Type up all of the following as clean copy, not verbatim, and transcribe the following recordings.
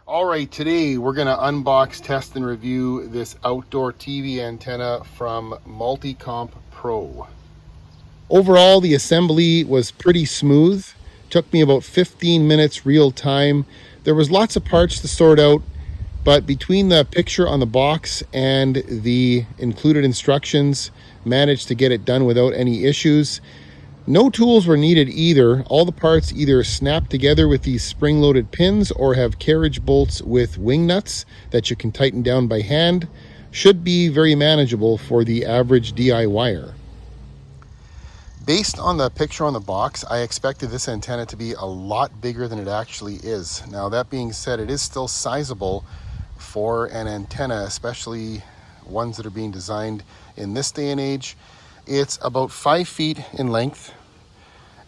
All right, today we're going to unbox, test, and review this outdoor TV antenna from Multicomp Pro. Overall, the assembly was pretty smooth. Took me about 15 minutes real time. There was lots of parts to sort out, but between the picture on the box and the included instructions, managed to get it done without any issues. No tools were needed either. All the parts either snap together with these spring-loaded pins or have carriage bolts with wing nuts that you can tighten down by hand. Should be very manageable for the average DIYer. Based on the picture on the box, I expected this antenna to be a lot bigger than it actually is. Now, that being said, it is still sizable for an antenna, especially ones that are being designed in this day and age. It's about 5 feet in length,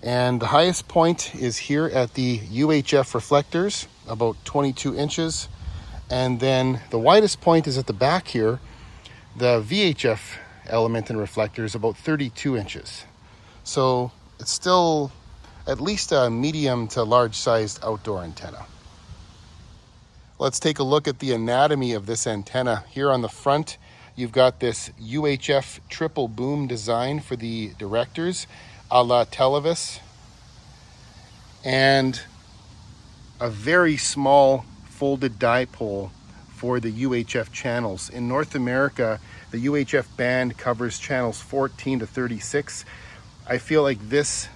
and the highest point is here at the UHF reflectors, about 22 inches. And then the widest point is at the back here, the VHF element and reflectors, about 32 inches. So it's still at least a medium to large sized outdoor antenna. Let's take a look at the anatomy of this antenna. Here on the front, you've got this UHF triple boom design for the directors, a la Televis, and a very small folded dipole for the UHF channels. In North America, the UHF band covers channels 14 to 36. I feel like this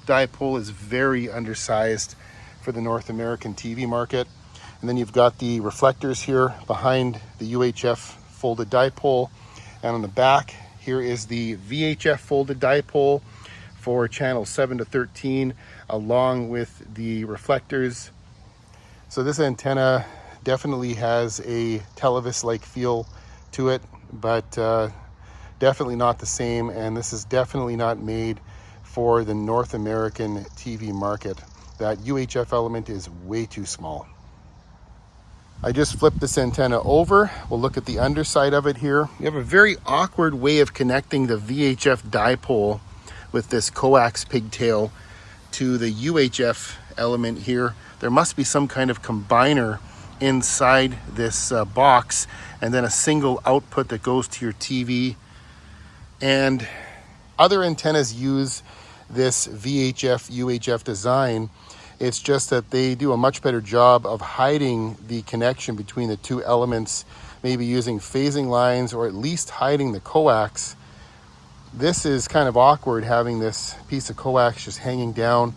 dipole is very undersized for the North American TV market. And then you've got the reflectors here behind the UHF folded dipole. And on the back, here is the VHF folded dipole for channels 7 to 13, along with the reflectors. So this antenna definitely has a Televis-like feel to it, but definitely not the same. And this is definitely not made for the North American TV market. That UHF element is way too small. I just flipped this antenna over. We'll look at the underside of it here. You have a very awkward way of connecting the VHF dipole with this coax pigtail to the UHF element here. There must be some kind of combiner inside this box, and then a single output that goes to your TV. And other antennas use this VHF UHF design. It's just that they do a much better job of hiding the connection between the two elements, maybe using phasing lines or at least hiding the coax. This is kind of awkward, having this piece of coax just hanging down.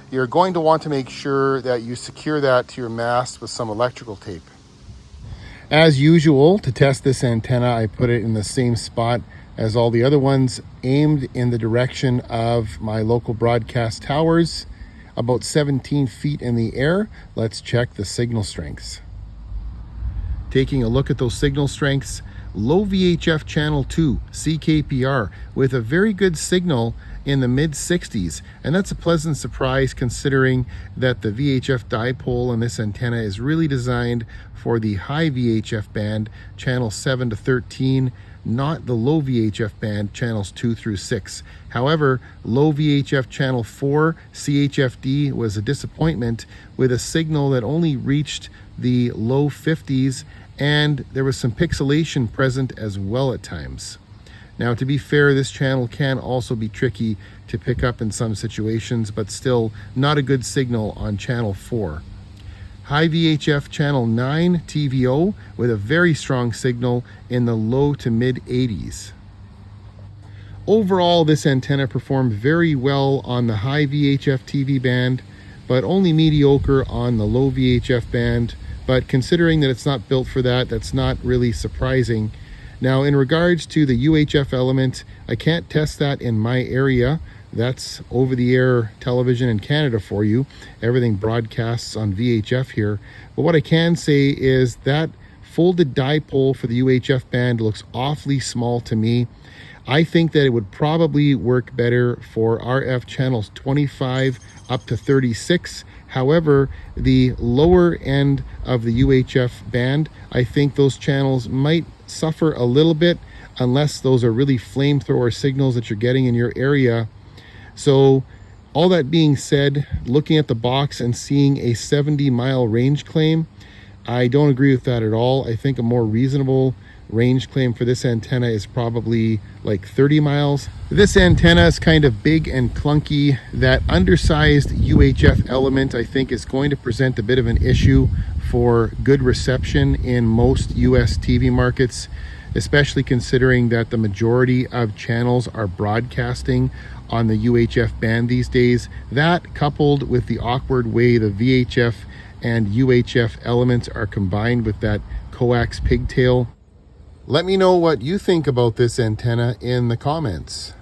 You're going to want to make sure that you secure that to your mast with some electrical tape. As usual, to test this antenna, I put it in the same spot as all the other ones, aimed in the direction of my local broadcast towers, about 17 feet in the air. Let's check the signal strengths. Taking a look at those signal strengths, low VHF channel 2, CKPR, with a very good signal in the mid 60s. And that's a pleasant surprise, considering that the VHF dipole in this antenna is really designed for the high VHF band, channel 7 to 13, not the low VHF band, channels 2 through 6. However, low VHF channel 4, CHFD, was a disappointment, with a signal that only reached the low 50s, and there was some pixelation present as well at times. Now, to be fair, this channel can also be tricky to pick up in some situations, but still not a good signal on channel 4. High VHF channel 9 TVO with a very strong signal in the low to mid 80s. Overall, this antenna performed very well on the high VHF TV band, but only mediocre on the low VHF band. But considering that it's not built for that, that's not really surprising. Now, in regards to the UHF element, I can't test that in my area. That's over-the-air television in Canada for you. Everything broadcasts on VHF here. But what I can say is that folded dipole for the UHF band looks awfully small to me. I think that it would probably work better for RF channels 25 up to 36. However, the lower end of the UHF band, I think those channels might suffer a little bit, unless those are really flamethrower signals that you're getting in your area. So all that being said, looking at the box and seeing a 70-mile range claim, I don't agree with that at all. I think a more reasonable range claim for this antenna is probably like 30 miles. This antenna is kind of big and clunky. That undersized UHF element, I think, is going to present a bit of an issue for good reception in most US TV markets, especially considering that the majority of channels are broadcasting on the UHF band these days. That, coupled with the awkward way the VHF and UHF elements are combined with that coax pigtail. Let me know what you think about this antenna in the comments.